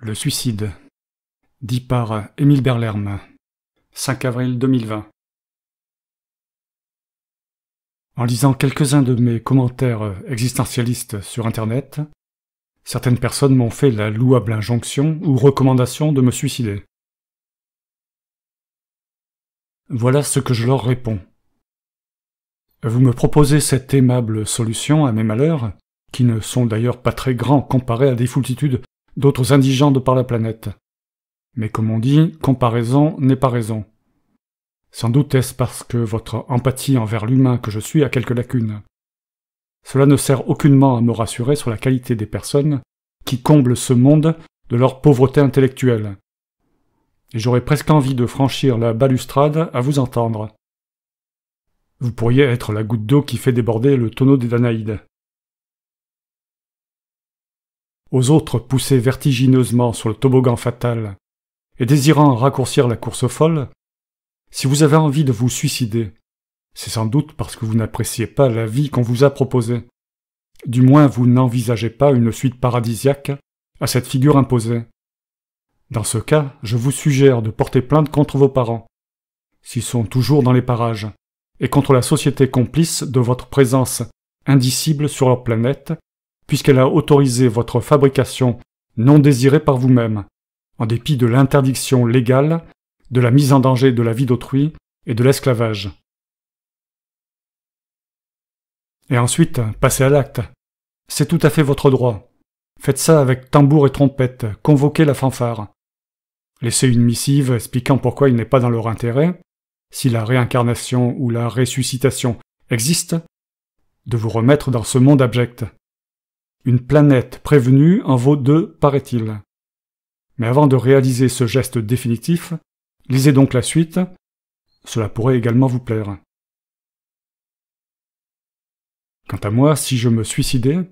Le suicide, dit par Émile Berlerme, 5 avril 2020. En lisant quelques-uns de mes commentaires existentialistes sur Internet, certaines personnes m'ont fait la louable injonction ou recommandation de me suicider. Voilà ce que je leur réponds. Vous me proposez cette aimable solution à mes malheurs, qui ne sont d'ailleurs pas très grands comparés à des foultitudes d'autres indigents de par la planète. Mais comme on dit, comparaison n'est pas raison. Sans doute est-ce parce que votre empathie envers l'humain que je suis a quelques lacunes. Cela ne sert aucunement à me rassurer sur la qualité des personnes qui comblent ce monde de leur pauvreté intellectuelle. Et j'aurais presque envie de franchir la balustrade à vous entendre. Vous pourriez être la goutte d'eau qui fait déborder le tonneau des Danaïdes. Aux autres poussés vertigineusement sur le toboggan fatal et désirant raccourcir la course folle, si vous avez envie de vous suicider, c'est sans doute parce que vous n'appréciez pas la vie qu'on vous a proposée. Du moins, vous n'envisagez pas une suite paradisiaque à cette figure imposée. Dans ce cas, je vous suggère de porter plainte contre vos parents, s'ils sont toujours dans les parages, et contre la société complice de votre présence indicible sur leur planète, puisqu'elle a autorisé votre fabrication non désirée par vous-même, en dépit de l'interdiction légale, de la mise en danger de la vie d'autrui et de l'esclavage. Et ensuite, passez à l'acte. C'est tout à fait votre droit. Faites ça avec tambour et trompette, convoquez la fanfare. Laissez une missive expliquant pourquoi il n'est pas dans leur intérêt, si la réincarnation ou la ressuscitation existe, de vous remettre dans ce monde abject. Une planète prévenue en vaut deux, paraît-il. Mais avant de réaliser ce geste définitif, lisez donc la suite, cela pourrait également vous plaire. Quant à moi, si je me suicidais,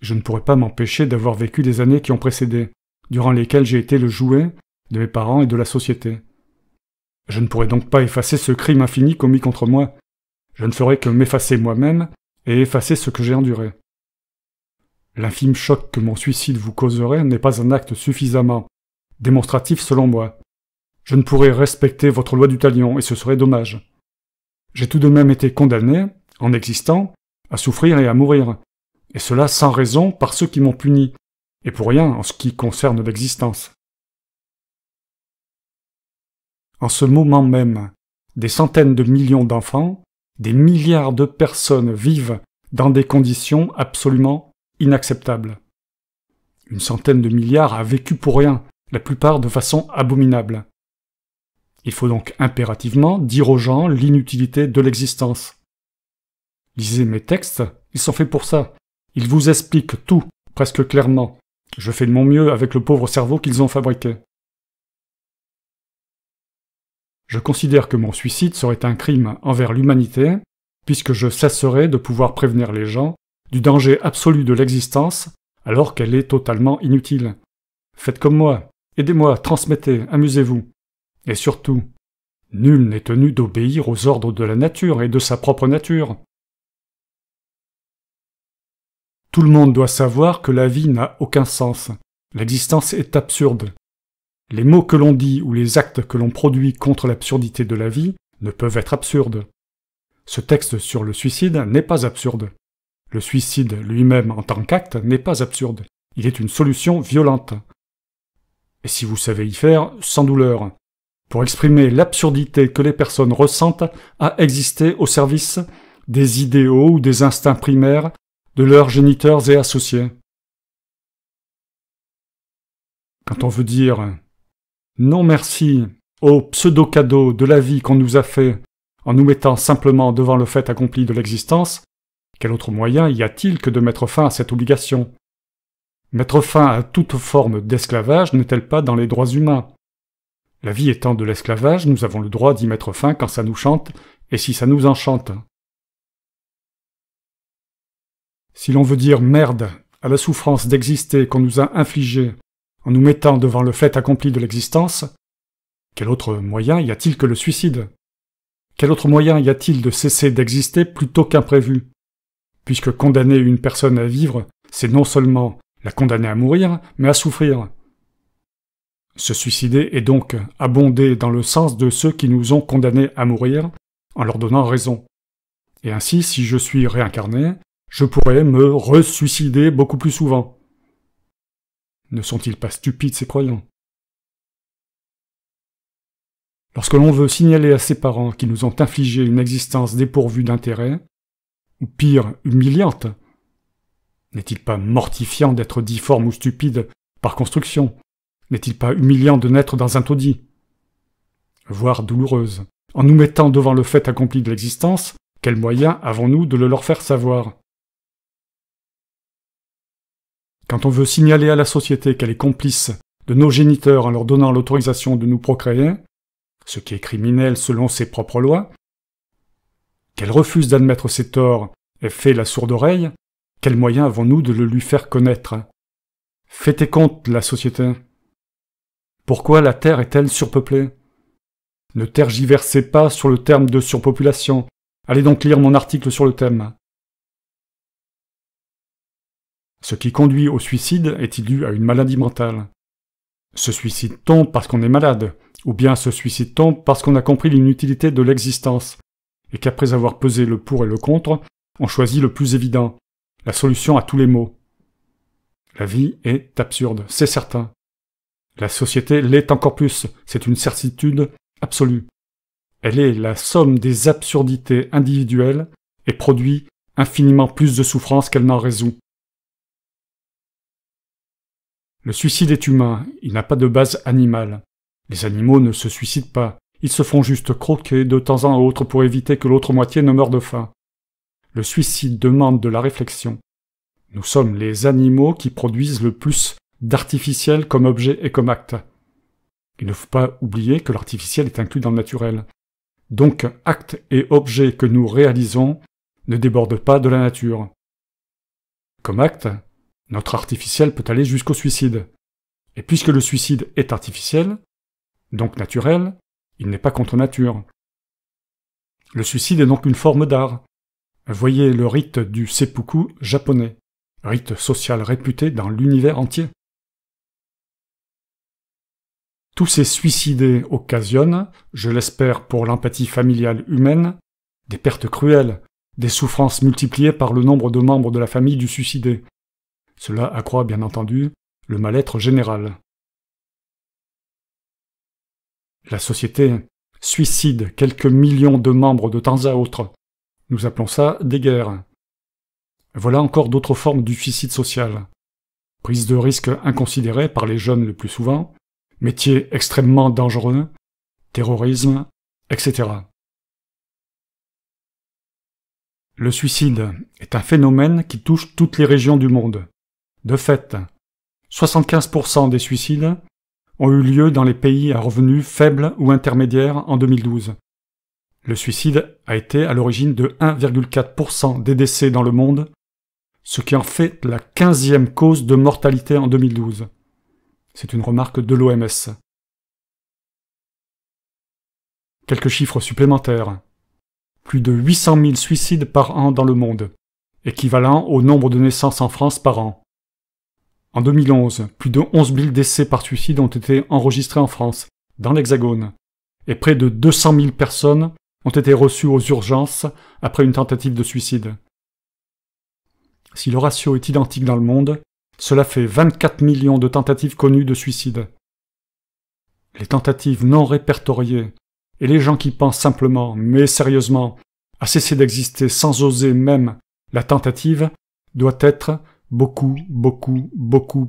je ne pourrais pas m'empêcher d'avoir vécu les années qui ont précédé, durant lesquelles j'ai été le jouet de mes parents et de la société. Je ne pourrais donc pas effacer ce crime infini commis contre moi. Je ne ferais que m'effacer moi-même et effacer ce que j'ai enduré. L'infime choc que mon suicide vous causerait n'est pas un acte suffisamment démonstratif selon moi. Je ne pourrais respecter votre loi du talion et ce serait dommage. J'ai tout de même été condamné, en existant, à souffrir et à mourir, et cela sans raison par ceux qui m'ont puni, et pour rien en ce qui concerne l'existence. En ce moment même, des centaines de millions d'enfants, des milliards de personnes vivent dans des conditions absolument inacceptables. Une centaine de milliards a vécu pour rien, la plupart de façon abominable. Il faut donc impérativement dire aux gens l'inutilité de l'existence. Lisez mes textes, ils sont faits pour ça. Ils vous expliquent tout, presque clairement. Je fais de mon mieux avec le pauvre cerveau qu'ils ont fabriqué. Je considère que mon suicide serait un crime envers l'humanité, puisque je cesserai de pouvoir prévenir les gens du danger absolu de l'existence alors qu'elle est totalement inutile. Faites comme moi, aidez-moi, transmettez, amusez-vous. Et surtout, nul n'est tenu d'obéir aux ordres de la nature et de sa propre nature. Tout le monde doit savoir que la vie n'a aucun sens. L'existence est absurde. Les mots que l'on dit ou les actes que l'on produit contre l'absurdité de la vie ne peuvent être absurdes. Ce texte sur le suicide n'est pas absurde. Le suicide lui-même en tant qu'acte n'est pas absurde. Il est une solution violente. Et si vous savez y faire, sans douleur, pour exprimer l'absurdité que les personnes ressentent à exister au service des idéaux ou des instincts primaires de leurs géniteurs et associés. Quand on veut dire « non merci » au pseudo-cadeau de la vie qu'on nous a fait en nous mettant simplement devant le fait accompli de l'existence, quel autre moyen y a-t-il que de mettre fin à cette obligation? Mettre fin à toute forme d'esclavage n'est-elle pas dans les droits humains? La vie étant de l'esclavage, nous avons le droit d'y mettre fin quand ça nous chante et si ça nous enchante. Si l'on veut dire merde à la souffrance d'exister qu'on nous a infligée en nous mettant devant le fait accompli de l'existence, quel autre moyen y a-t-il que le suicide? Quel autre moyen y a-t-il de cesser d'exister plutôt qu'imprévu? Puisque condamner une personne à vivre, c'est non seulement la condamner à mourir, mais à souffrir. Se suicider est donc abonder dans le sens de ceux qui nous ont condamnés à mourir en leur donnant raison. Et ainsi, si je suis réincarné, je pourrais me re-suicider beaucoup plus souvent. Ne sont-ils pas stupides ces croyants? Lorsque l'on veut signaler à ses parents qu'ils nous ont infligé une existence dépourvue d'intérêt, ou pire, humiliante, n'est-il pas mortifiant d'être difforme ou stupide par construction? N'est-il pas humiliant de naître dans un taudis? Voire douloureuse. En nous mettant devant le fait accompli de l'existence, quels moyens avons-nous de le leur faire savoir? Quand on veut signaler à la société qu'elle est complice de nos géniteurs en leur donnant l'autorisation de nous procréer, ce qui est criminel selon ses propres lois, qu'elle refuse d'admettre ses torts et fait la sourde oreille, quels moyens avons-nous de le lui faire connaître? Faites compte, la société. Pourquoi la Terre est-elle surpeuplée? Ne tergiversez pas sur le terme de surpopulation. Allez donc lire mon article sur le thème. Ce qui conduit au suicide est dû à une maladie mentale. Se suicide-t-on parce qu'on est malade, ou bien se suicide-t-on parce qu'on a compris l'inutilité de l'existence, et qu'après avoir pesé le pour et le contre, on choisit le plus évident, la solution à tous les maux? La vie est absurde, c'est certain. La société l'est encore plus, c'est une certitude absolue. Elle est la somme des absurdités individuelles et produit infiniment plus de souffrance qu'elle n'en résout. Le suicide est humain, il n'a pas de base animale. Les animaux ne se suicident pas, ils se font juste croquer de temps en autre pour éviter que l'autre moitié ne meure de faim. Le suicide demande de la réflexion. Nous sommes les animaux qui produisent le plus d'artificiel comme objet et comme acte. Il ne faut pas oublier que l'artificiel est inclus dans le naturel. Donc, actes et objets que nous réalisons ne débordent pas de la nature. Comme acte, notre artificiel peut aller jusqu'au suicide. Et puisque le suicide est artificiel, donc naturel, il n'est pas contre nature. Le suicide est donc une forme d'art. Voyez le rite du seppuku japonais, rite social réputé dans l'univers entier. Tous ces suicidés occasionnent, je l'espère pour l'empathie familiale humaine, des pertes cruelles, des souffrances multipliées par le nombre de membres de la famille du suicidé. Cela accroît bien entendu le mal-être général. La société suicide quelques millions de membres de temps à autre. Nous appelons ça des guerres. Voilà encore d'autres formes du suicide social. Prise de risques inconsidérée par les jeunes le plus souvent, métiers extrêmement dangereux, terrorisme, etc. Le suicide est un phénomène qui touche toutes les régions du monde. De fait, 75% des suicides ont eu lieu dans les pays à revenus faibles ou intermédiaires en 2012. Le suicide a été à l'origine de 1,4% des décès dans le monde, ce qui en fait la 15e cause de mortalité en 2012. C'est une remarque de l'OMS. Quelques chiffres supplémentaires. Plus de 800 000 suicides par an dans le monde, équivalent au nombre de naissances en France par an. En 2011, plus de 11 000 décès par suicide ont été enregistrés en France, dans l'Hexagone, et près de 200 000 personnes ont été reçues aux urgences après une tentative de suicide. Si le ratio est identique dans le monde, cela fait 24 millions de tentatives connues de suicide. Les tentatives non répertoriées et les gens qui pensent simplement, mais sérieusement, à cesser d'exister sans oser même la tentative doit être beaucoup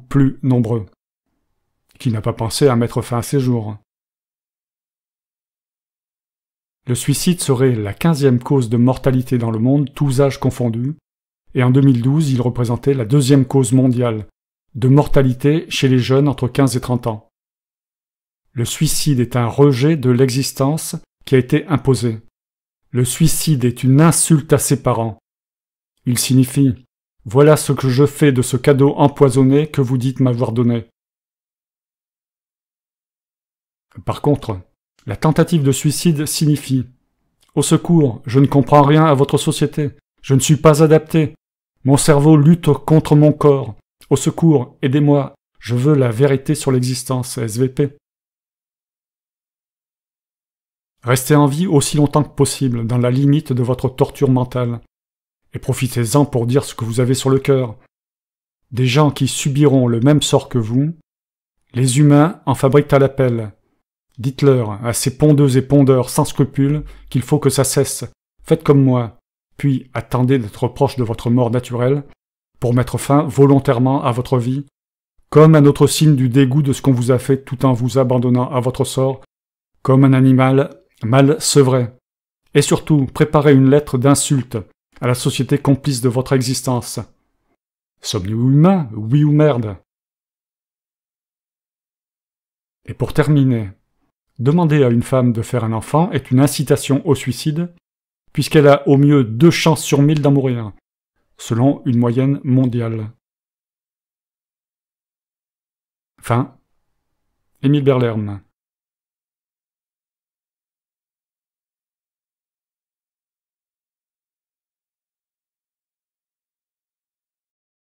plus nombreux. Qui n'a pas pensé à mettre fin à ses jours? Le suicide serait la 15e cause de mortalité dans le monde, tous âges confondus, et en 2012, il représentait la 2e cause mondiale de mortalité chez les jeunes entre 15 et 30 ans. Le suicide est un rejet de l'existence qui a été imposé. Le suicide est une insulte à ses parents. Il signifie « Voilà ce que je fais de ce cadeau empoisonné que vous dites m'avoir donné. » Par contre, la tentative de suicide signifie « Au secours, je ne comprends rien à votre société. Je ne suis pas adapté. Mon cerveau lutte contre mon corps. Au secours, aidez-moi. Je veux la vérité sur l'existence, SVP. Restez en vie aussi longtemps que possible, dans la limite de votre torture mentale. Et profitez-en pour dire ce que vous avez sur le cœur. Des gens qui subiront le même sort que vous, les humains en fabriquent à l'appel. Dites-leur, à ces pondeux et pondeurs sans scrupules, qu'il faut que ça cesse. Faites comme moi, puis attendez d'être proche de votre mort naturelle pour mettre fin volontairement à votre vie, comme un autre signe du dégoût de ce qu'on vous a fait tout en vous abandonnant à votre sort, comme un animal mal sevré. Et surtout, préparez une lettre d'insulte à la société complice de votre existence. Sommes-nous humains, oui ou merde? Et pour terminer, demander à une femme de faire un enfant est une incitation au suicide, puisqu'elle a au mieux 2 chances sur 1000 d'en mourir, selon une moyenne mondiale. Fin. Émile Berlerme.